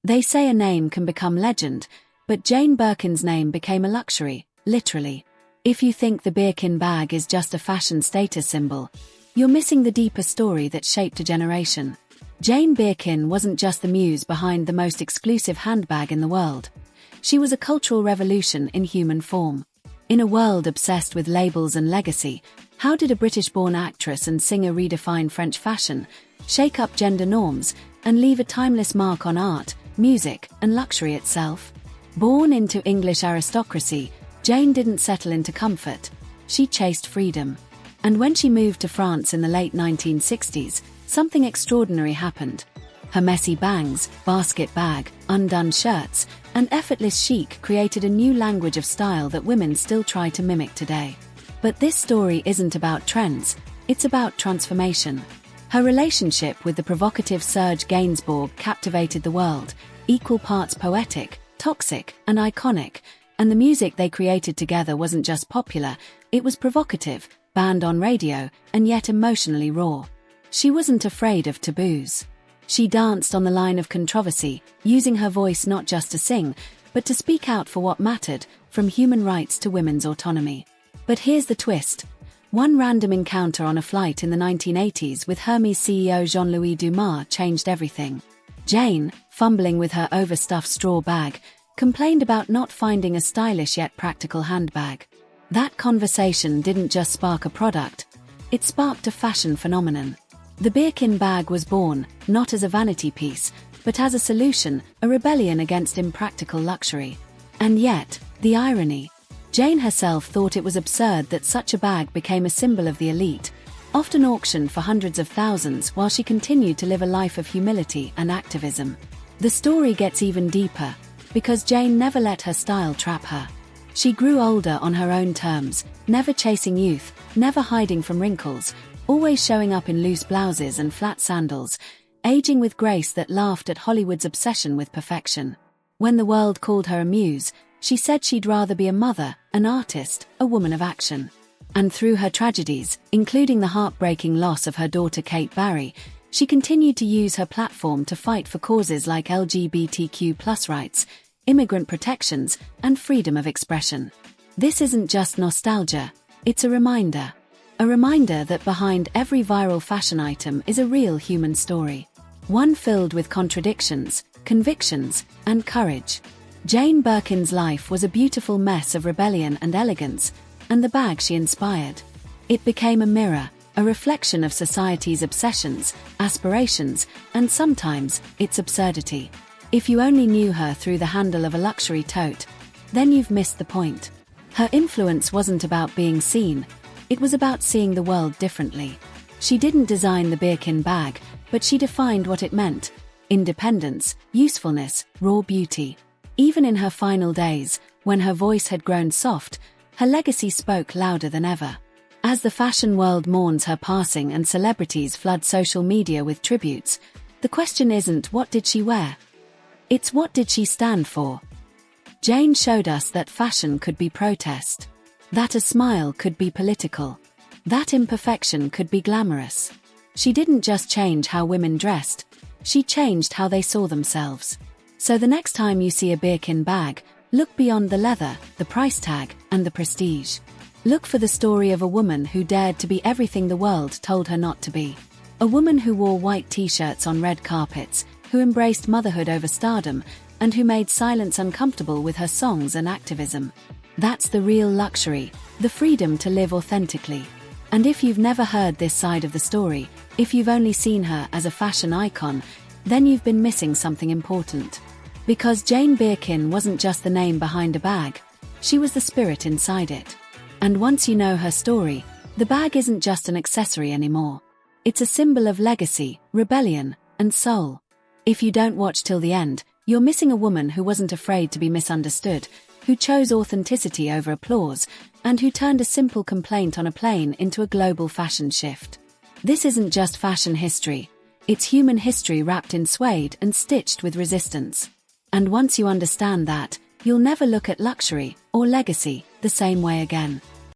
They say a name can become legend, but Jane Birkin's name became a luxury, literally. If you think the Birkin bag is just a fashion status symbol, you're missing the deeper story that shaped a generation. Jane Birkin wasn't just the muse behind the most exclusive handbag in the world. She was a cultural revolution in human form. In a world obsessed with labels and legacy, how did a British-born actress and singer redefine French fashion, shake up gender norms, and leave a timeless mark on art, music, and luxury itself? Born into English aristocracy, Jane didn't settle into comfort. She chased freedom. And when she moved to France in the late 1960s, something extraordinary happened. Her messy bangs, basket bag, undone shirts, and effortless chic created a new language of style that women still try to mimic today. But this story isn't about trends, it's about transformation. Her relationship with the provocative Serge Gainsbourg captivated the world, equal parts poetic, toxic, and iconic, and the music they created together wasn't just popular, it was provocative, banned on radio, and yet emotionally raw. She wasn't afraid of taboos. She danced on the line of controversy, using her voice not just to sing, but to speak out for what mattered, from human rights to women's autonomy. But here's the twist. One random encounter on a flight in the 1980s with Hermès CEO Jean-Louis Dumas changed everything. Jane, fumbling with her overstuffed straw bag, complained about not finding a stylish yet practical handbag. That conversation didn't just spark a product, it sparked a fashion phenomenon. The Birkin bag was born, not as a vanity piece, but as a solution, a rebellion against impractical luxury. And yet, the irony. Jane herself thought it was absurd that such a bag became a symbol of the elite, often auctioned for hundreds of thousands while she continued to live a life of humility and activism. The story gets even deeper, because Jane never let her style trap her. She grew older on her own terms, never chasing youth, never hiding from wrinkles, always showing up in loose blouses and flat sandals, aging with grace that laughed at Hollywood's obsession with perfection. When the world called her a muse, she said she'd rather be a mother, an artist, a woman of action. And through her tragedies, including the heartbreaking loss of her daughter Kate Barry, she continued to use her platform to fight for causes like LGBTQ+ rights, immigrant protections, and freedom of expression. This isn't just nostalgia, it's a reminder. A reminder that behind every viral fashion item is a real human story. One filled with contradictions, convictions, and courage. Jane Birkin's life was a beautiful mess of rebellion and elegance, and the bag she inspired. It became a mirror, a reflection of society's obsessions, aspirations, and sometimes, its absurdity. If you only knew her through the handle of a luxury tote, then you've missed the point. Her influence wasn't about being seen, it was about seeing the world differently. She didn't design the Birkin bag, but she defined what it meant: independence, usefulness, raw beauty. Even in her final days, when her voice had grown soft, her legacy spoke louder than ever. As the fashion world mourns her passing and celebrities flood social media with tributes, the question isn't what did she wear? It's what did she stand for? Jane showed us that fashion could be protest. That a smile could be political. That imperfection could be glamorous. She didn't just change how women dressed, she changed how they saw themselves. So the next time you see a Birkin bag, look beyond the leather, the price tag, and the prestige. Look for the story of a woman who dared to be everything the world told her not to be. A woman who wore white t-shirts on red carpets, who embraced motherhood over stardom, and who made silence uncomfortable with her songs and activism. That's the real luxury, the freedom to live authentically. And if you've never heard this side of the story, if you've only seen her as a fashion icon, then you've been missing something important. Because Jane Birkin wasn't just the name behind a bag, she was the spirit inside it. And once you know her story, the bag isn't just an accessory anymore. It's a symbol of legacy, rebellion, and soul. If you don't watch till the end, you're missing a woman who wasn't afraid to be misunderstood, who chose authenticity over applause, and who turned a simple complaint on a plane into a global fashion shift. This isn't just fashion history, it's human history wrapped in suede and stitched with resistance. And once you understand that, you'll never look at luxury or legacy the same way again.